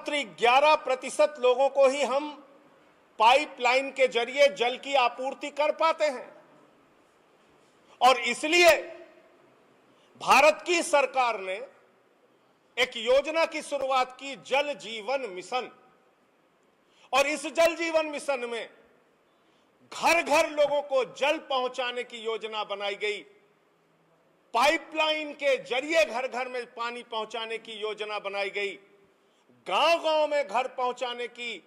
मात्र 11% लोगों को ही हम पाइपलाइन के जरिए जल की आपूर्ति कर पाते हैं। और इसलिए भारत की सरकार ने एक योजना की शुरुआत की, जल जीवन मिशन। और इस जल जीवन मिशन में घर घर लोगों को जल पहुंचाने की योजना बनाई गई, पाइपलाइन के जरिए घर घर में पानी पहुंचाने की योजना बनाई गई, गांव गांव में घर पहुंचाने की,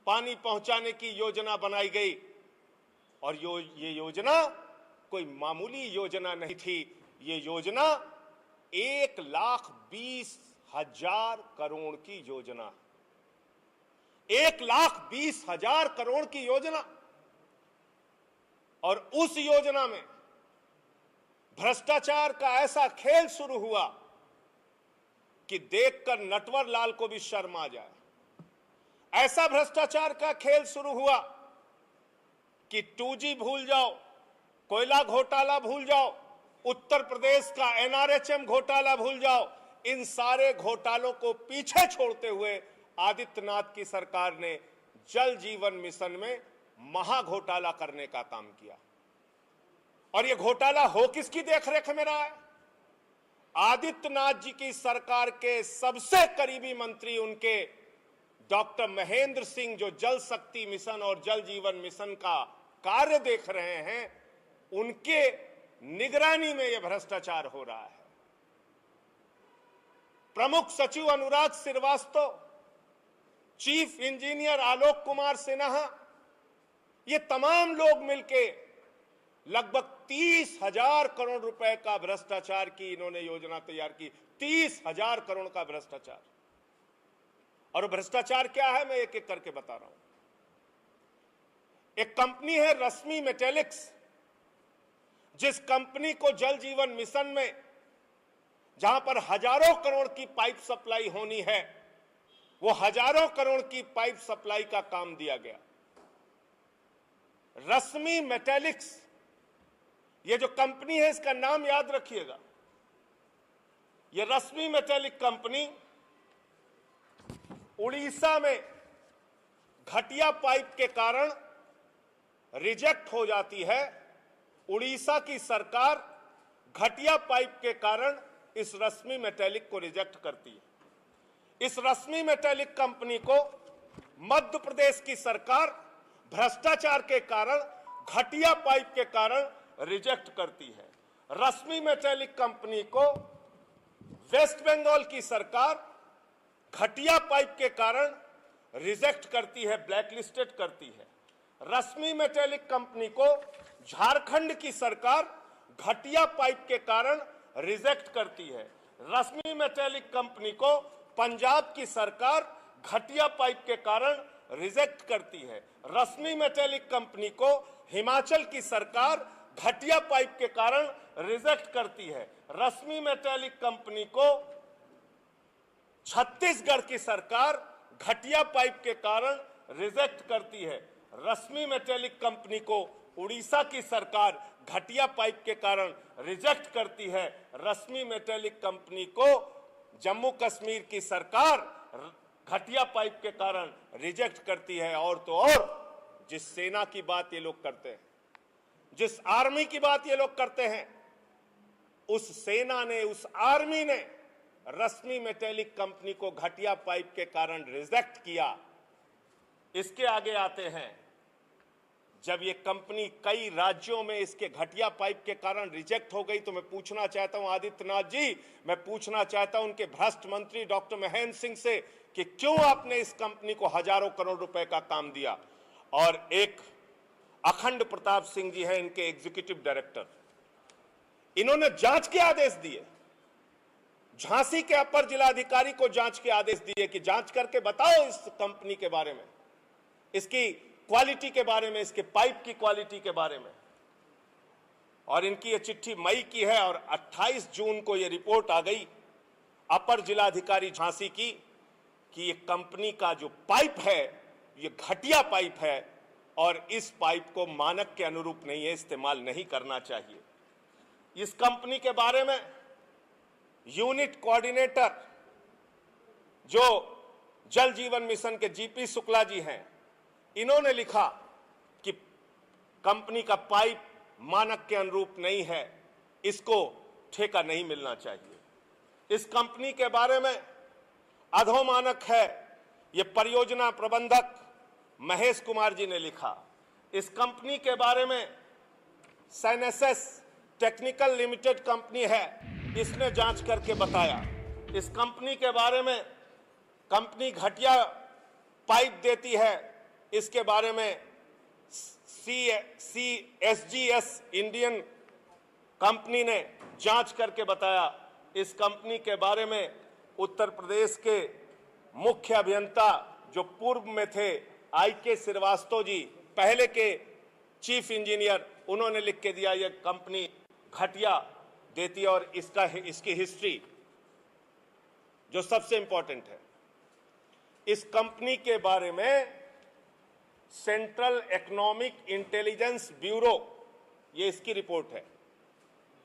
पानी पहुंचाने की योजना बनाई गई। और ये योजना कोई मामूली योजना नहीं थी, ये योजना 1,20,000 करोड़ की योजना, 1,20,000 करोड़ की योजना। और उस योजना में भ्रष्टाचार का ऐसा खेल शुरू हुआ कि देखकर नटवर लाल को भी शर्म आ जाए। ऐसा भ्रष्टाचार का खेल शुरू हुआ कि 2G भूल जाओ, कोयला घोटाला भूल जाओ, उत्तर प्रदेश का NRHM घोटाला भूल जाओ। इन सारे घोटालों को पीछे छोड़ते हुए आदित्यनाथ की सरकार ने जल जीवन मिशन में महा घोटाला करने का काम किया। और यह घोटाला हो किसकी देखरेख में रहा है? आदित्यनाथ जी की सरकार के सबसे करीबी मंत्री, उनके डॉक्टर महेंद्र सिंह, जो जल शक्ति मिशन और जल जीवन मिशन का कार्य देख रहे हैं, उनके निगरानी में यह भ्रष्टाचार हो रहा है। प्रमुख सचिव अनुराग श्रीवास्तव, चीफ इंजीनियर आलोक कुमार सिन्हा, ये तमाम लोग मिलके लगभग 30,000 करोड़ रुपए का भ्रष्टाचार की इन्होंने योजना तैयार की। 30,000 करोड़ का भ्रष्टाचार। और भ्रष्टाचार क्या है, मैं एक एक करके बता रहा हूं। एक कंपनी है रश्मि मेटेलिक्स, जिस कंपनी को जल जीवन मिशन में, जहां पर हजारों करोड़ की पाइप सप्लाई होनी है, वो हजारों करोड़ की पाइप सप्लाई का काम दिया गया। रश्मि मेटेलिक्स, ये जो कंपनी है, इसका नाम याद रखिएगा। ये रश्मि मेटेलिक कंपनी उड़ीसा में घटिया पाइप के कारण रिजेक्ट हो जाती है। उड़ीसा की सरकार घटिया पाइप के कारण इस रश्मि मेटेलिक को रिजेक्ट करती है। इस रश्मि मेटेलिक कंपनी को मध्य प्रदेश की सरकार भ्रष्टाचार के कारण, घटिया पाइप के कारण रिजेक्ट करती है। रश्मि मेटेलिक कंपनी को वेस्ट बंगाल की सरकार घटिया पाइप के कारण रिजेक्ट करती है, ब्लैकलिस्टेड करती है। रश्मि मेटेलिक कंपनी को झारखंड की सरकार घटिया पाइप के कारण रिजेक्ट करती है। रश्मि मेटेलिक कंपनी को पंजाब की सरकार घटिया पाइप के कारण रिजेक्ट करती है। रश्मि मेटेलिक कंपनी को हिमाचल की सरकार घटिया पाइप के कारण रिजेक्ट करती है। रश्मि मेटेलिक कंपनी को छत्तीसगढ़ की सरकार घटिया पाइप के कारण रिजेक्ट करती है। रश्मि मेटेलिक कंपनी को उड़ीसा की सरकार घटिया पाइप के कारण रिजेक्ट करती है। रश्मि मेटेलिक कंपनी को जम्मू कश्मीर की सरकार घटिया पाइप के कारण रिजेक्ट करती है। और तो और, जिस सेना की बात ये लोग करते हैं, जिस आर्मी की बात ये लोग करते हैं, उस सेना ने, उस आर्मी ने रश्मि मेटेलिक कंपनी को घटिया पाइप के कारण रिजेक्ट किया। इसके आगे आते हैं, जब ये कंपनी कई राज्यों में इसके घटिया पाइप के कारण रिजेक्ट हो गई, तो मैं पूछना चाहता हूं आदित्यनाथ जी, मैं पूछना चाहता हूं उनके भ्रष्ट मंत्री डॉक्टर महेंद्र सिंह से कि क्यों आपने इस कंपनी को हजारों करोड़ रुपए का काम दिया। और एक अखंड प्रताप सिंह जी हैं, इनके एग्जीक्यूटिव डायरेक्टर, इन्होंने जांच के आदेश दिए। झांसी के अपर जिलाधिकारी को जांच के आदेश दिए कि जांच करके बताओ इस कंपनी के बारे में, इसकी क्वालिटी के बारे में, इसके पाइप की क्वालिटी के बारे में। और इनकी ये चिट्ठी मई की है और 28 जून को ये रिपोर्ट आ गई अपर जिलाधिकारी झांसी की कि ये कंपनी का जो पाइप है ये घटिया पाइप है और इस पाइप को मानक के अनुरूप नहीं है, इस्तेमाल नहीं करना चाहिए। इस कंपनी के बारे में यूनिट कोऑर्डिनेटर जो जल जीवन मिशन के जीपी शुक्ला जी हैं, इन्होंने लिखा कि कंपनी का पाइप मानक के अनुरूप नहीं है, इसको ठेका नहीं मिलना चाहिए। इस कंपनी के बारे में अधोमानक है, ये परियोजना प्रबंधक महेश कुमार जी ने लिखा। इस कंपनी के बारे में साइनेसिस टेक्निकल लिमिटेड कंपनी है, इसने जांच करके बताया। इस कंपनी के बारे में कंपनी घटिया पाइप देती है, इसके बारे में CSGS इंडियन कंपनी ने जांच करके बताया। इस कंपनी के बारे में उत्तर प्रदेश के मुख्य अभियंता जो पूर्व में थे IK श्रीवास्तव जी, पहले के चीफ इंजीनियर, उन्होंने लिख के दिया ये कंपनी घटिया देती है। और इसकी हिस्ट्री जो सबसे इंपॉर्टेंट है, इस कंपनी के बारे में सेंट्रल इकोनॉमिक इंटेलिजेंस ब्यूरो, ये इसकी रिपोर्ट है,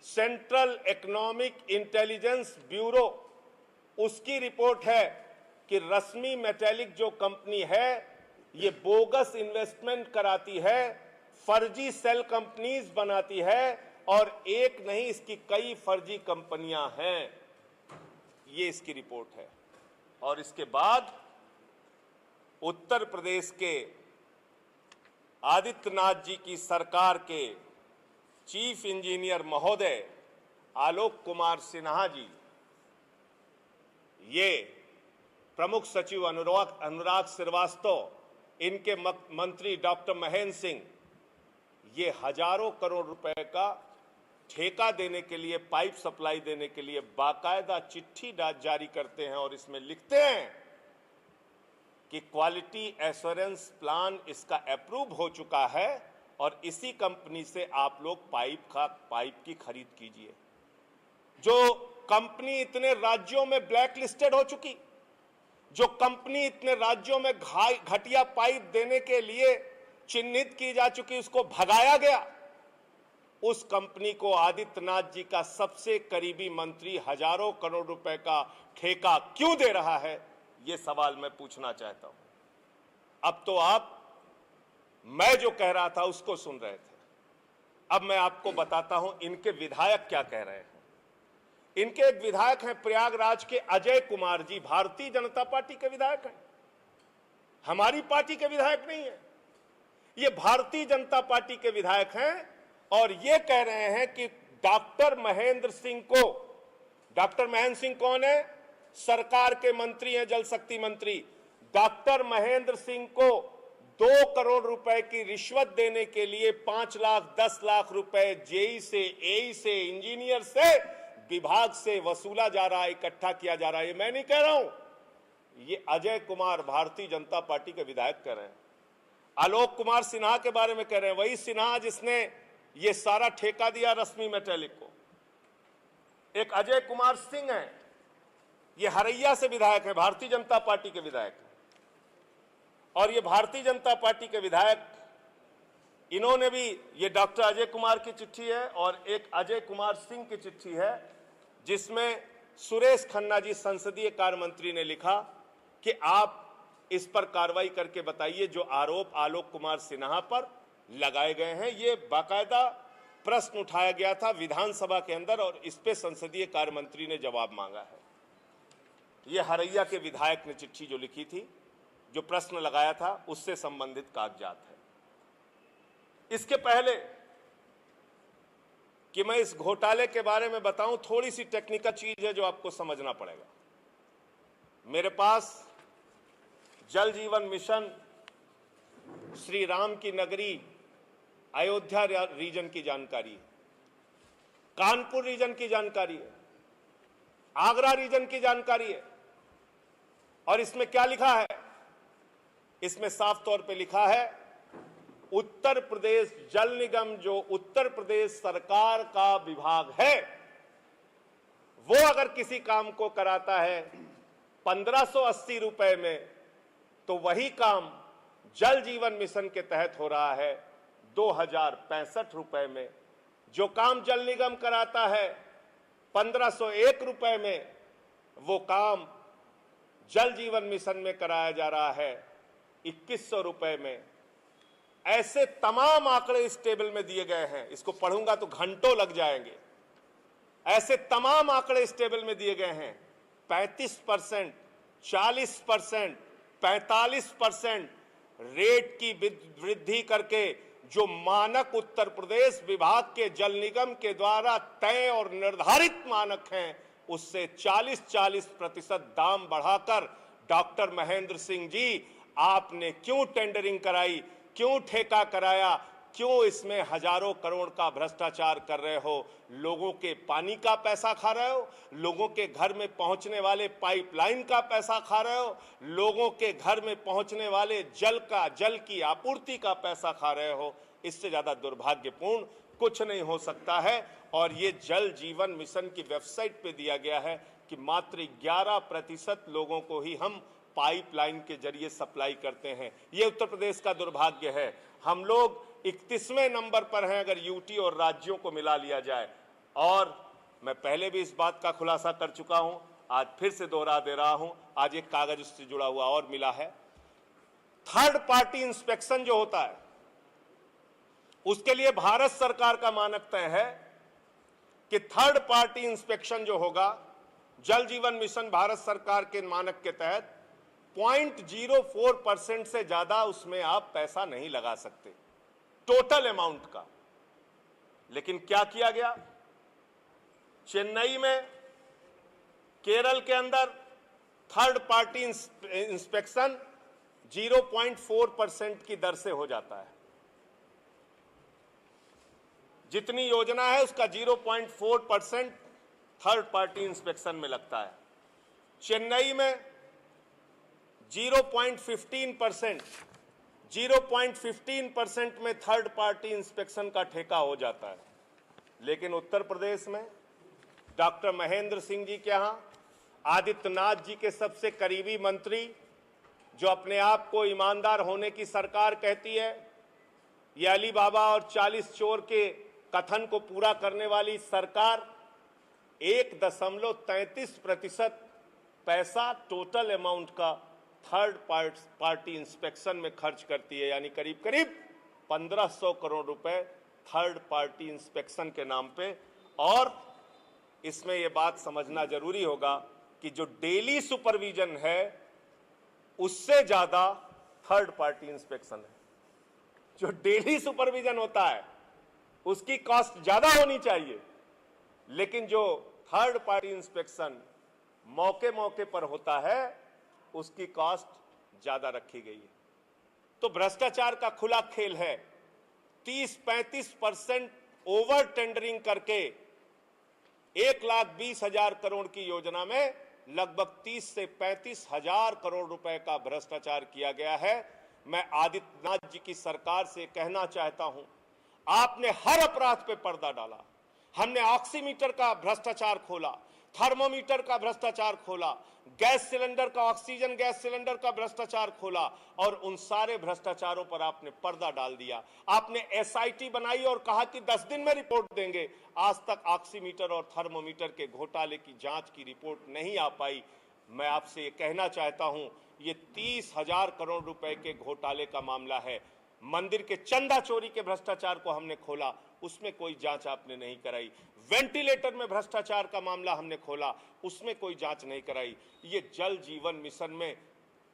सेंट्रल इकोनॉमिक इंटेलिजेंस ब्यूरो, उसकी रिपोर्ट है कि रश्मि मेटैलिक जो कंपनी है ये बोगस इन्वेस्टमेंट कराती है, फर्जी सेल कंपनीज बनाती है, और एक नहीं इसकी कई फर्जी कंपनियां हैं। ये इसकी रिपोर्ट है। और इसके बाद उत्तर प्रदेश के आदित्यनाथ जी की सरकार के चीफ इंजीनियर महोदय आलोक कुमार सिन्हा जी, ये प्रमुख सचिव अनुराग श्रीवास्तव, इनके मंत्री डॉक्टर महेंद्र सिंह, ये हजारों करोड़ रुपए का ठेका देने के लिए, पाइप सप्लाई देने के लिए बाकायदा चिट्ठी जारी करते हैं और इसमें लिखते हैं कि क्वालिटी एश्योरेंस प्लान इसका अप्रूव हो चुका है और इसी कंपनी से आप लोग पाइप की खरीद कीजिए। जो कंपनी इतने राज्यों में ब्लैक लिस्टेड हो चुकी, जो कंपनी इतने राज्यों में घटिया पाइप देने के लिए चिन्हित की जा चुकी, उसको भगाया गया, उस कंपनी को आदित्यनाथ जी का सबसे करीबी मंत्री हजारों करोड़ रुपए का ठेका क्यों दे रहा है, यह सवाल मैं पूछना चाहता हूं। अब तो आप मैं जो कह रहा था उसको सुन रहे थे, अब मैं आपको बताता हूं इनके विधायक क्या कह रहे हैं। इनके एक विधायक हैं प्रयागराज के अजय कुमार जी, भारतीय जनता पार्टी के विधायक हैं, हमारी पार्टी के विधायक नहीं है, ये भारतीय जनता पार्टी के विधायक हैं। और ये कह रहे हैं कि डॉक्टर महेंद्र सिंह को, डॉक्टर महेंद्र सिंह कौन है, सरकार के मंत्री हैं, जल शक्ति मंत्री, डॉक्टर महेंद्र सिंह को 2 करोड़ रुपए की रिश्वत देने के लिए 5 लाख 10 लाख रुपए जेई से, एई से, इंजीनियर से, विभाग से वसूला जा रहा है, इकट्ठा किया जा रहा है। ये मैं नहीं कह रहा हूं, ये अजय कुमार भारतीय जनता पार्टी के विधायक कह रहे हैं। आलोक कुमार सिन्हा के बारे में कह रहे हैं, वही सिन्हा जिसने ये सारा ठेका दिया रश्मि मेटैलिक को। एक अजय कुमार सिंह है, ये हरैया से विधायक है, भारतीय जनता पार्टी के विधायक है। और ये भारतीय जनता पार्टी के विधायक, इन्होंने भी, ये डॉक्टर अजय कुमार की चिट्ठी है और एक अजय कुमार सिंह की चिट्ठी है, जिसमें सुरेश खन्ना जी संसदीय कार्य मंत्री ने लिखा कि आप इस पर कार्रवाई करके बताइए जो आरोप आलोक कुमार सिन्हा पर लगाए गए हैं। ये बाकायदा प्रश्न उठाया गया था विधानसभा के अंदर और इस पे संसदीय कार्य मंत्री ने जवाब मांगा है। ये हरैया के विधायक ने चिट्ठी जो लिखी थी, जो प्रश्न लगाया था, उससे संबंधित कागजात है। इसके पहले कि मैं इस घोटाले के बारे में बताऊं, थोड़ी सी टेक्निकल चीज है जो आपको समझना पड़ेगा। मेरे पास जल जीवन मिशन श्री राम की नगरी अयोध्या रीजन की जानकारी है, कानपुर रीजन की जानकारी है, आगरा रीजन की जानकारी है। और इसमें क्या लिखा है, इसमें साफ तौर पे लिखा है उत्तर प्रदेश जल निगम, जो उत्तर प्रदेश सरकार का विभाग है, वो अगर किसी काम को कराता है 1580 रुपए में, तो वही काम जल जीवन मिशन के तहत हो रहा है 2065 रुपए में। जो काम जल निगम कराता है 1501 रुपए में, वो काम जल जीवन मिशन में कराया जा रहा है 2100 रुपए में। ऐसे तमाम आंकड़े इस टेबल में दिए गए हैं, इसको पढ़ूंगा तो घंटों लग जाएंगे। ऐसे तमाम आंकड़े इस टेबल में दिए गए हैं। 35%, 40%, 45% रेट की वृद्धि करके जो मानक उत्तर प्रदेश विभाग के जल निगम के द्वारा तय और निर्धारित मानक हैं, उससे 40% दाम बढ़ाकर डॉक्टर महेंद्र सिंह जी आपने क्यों टेंडरिंग कराई, क्यों ठेका कराया, क्यों इसमें हजारों करोड़ का भ्रष्टाचार कर रहे हो? लोगों के पानी का पैसा खा रहे हो, लोगों के घर में पहुंचने वाले पाइपलाइन का पैसा खा रहे हो, लोगों के घर में पहुंचने वाले जल की आपूर्ति का पैसा खा रहे हो। इससे ज्यादा दुर्भाग्यपूर्ण कुछ नहीं हो सकता है। और ये जल जीवन मिशन की वेबसाइट पे दिया गया है कि मात्र 11% लोगों को ही हम पाइपलाइन के जरिए सप्लाई करते हैं। ये उत्तर प्रदेश का दुर्भाग्य है। हम लोग 31वें नंबर पर हैं अगर यूटी और राज्यों को मिला लिया जाए। और मैं पहले भी इस बात का खुलासा कर चुका हूं, आज फिर से दोहरा दे रहा हूं। आज एक कागज उससे जुड़ा हुआ और मिला है। थर्ड पार्टी इंस्पेक्शन जो होता है, उसके लिए भारत सरकार का मानक तय है कि थर्ड पार्टी इंस्पेक्शन जो होगा, जल जीवन मिशन भारत सरकार के मानक के तहत 0.04% से ज्यादा उसमें आप पैसा नहीं लगा सकते टोटल अमाउंट का। लेकिन क्या किया गया? चेन्नई में, केरल के अंदर थर्ड पार्टी इंस्पेक्शन 0.4% की दर से हो जाता है। जितनी योजना है उसका 0.4% थर्ड पार्टी इंस्पेक्शन में लगता है। चेन्नई में 0.15% में थर्ड पार्टी इंस्पेक्शन का ठेका हो जाता है। लेकिन उत्तर प्रदेश में डॉक्टर महेंद्र सिंह जी के यहाँ आदित्यनाथ जी के सबसे करीबी मंत्री, जो अपने आप को ईमानदार होने की सरकार कहती है, ये अली बाबा और 40 चोर के कथन को पूरा करने वाली सरकार 1.33% पैसा टोटल अमाउंट का थर्ड पार्टी इंस्पेक्शन में खर्च करती है। यानी करीब करीब 1500 करोड़ रुपए थर्ड पार्टी इंस्पेक्शन के नाम पे। और इसमें यह बात समझना जरूरी होगा कि जो डेली सुपरविजन है उससे ज्यादा थर्ड पार्टी इंस्पेक्शन है। जो डेली सुपरविजन होता है उसकी कॉस्ट ज्यादा होनी चाहिए, लेकिन जो थर्ड पार्टी इंस्पेक्शन मौके मौके पर होता है उसकी कॉस्ट ज्यादा रखी गई है। तो भ्रष्टाचार का खुला खेल है। 30-35% ओवर टेंडरिंग करके 1,20,000 करोड़ की योजना में लगभग 30 से 35 हजार करोड़ रुपए का भ्रष्टाचार किया गया है। मैं आदित्यनाथ जी की सरकार से कहना चाहता हूं, आपने हर अपराध पे पर्दा डाला। हमने ऑक्सीमीटर का भ्रष्टाचार खोला, थर्मोमीटर का भ्रष्टाचार खोला, गैस सिलेंडर का, ऑक्सीजन गैस सिलेंडर का भ्रष्टाचार खोला, और उन सारे भ्रष्टाचारों पर आपने पर्दा डाल दिया। आपने एसआईटी बनाई और कहा कि 10 दिन में रिपोर्ट देंगे। आज तक ऑक्सीमीटर और थर्मोमीटर के घोटाले की जांच की रिपोर्ट नहीं आ पाई। मैं आपसे ये कहना चाहता हूं, ये 30,000 करोड़ रुपए के घोटाले का मामला है। मंदिर के चंदा चोरी के भ्रष्टाचार को हमने खोला, उसमें कोई जांच आपने नहीं कराई। वेंटिलेटर में भ्रष्टाचार का मामला हमने खोला, उसमें कोई जांच नहीं कराई। ये जल जीवन मिशन में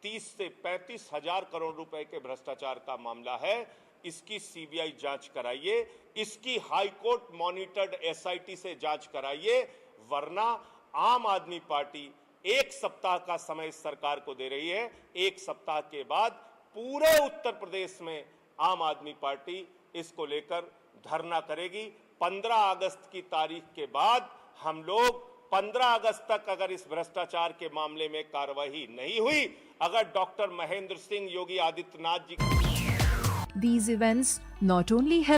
30 से 35 हजार करोड़ रुपए के भ्रष्टाचार का मामला है। इसकी सीबीआई जांच कराइए, इसकी हाईकोर्ट मॉनिटर्ड एसआईटी से जांच कराइए, वरना आम आदमी पार्टी 1 सप्ताह का समय सरकार को दे रही है। 1 सप्ताह के बाद पूरे उत्तर प्रदेश में आम आदमी पार्टी इसको लेकर धरना करेगी। 15 अगस्त की तारीख के बाद हम लोग 15 अगस्त तक अगर इस भ्रष्टाचार के मामले में कार्रवाई नहीं हुई, अगर doctor Mahendra Singh, Yogi Adityanath ji These events not only help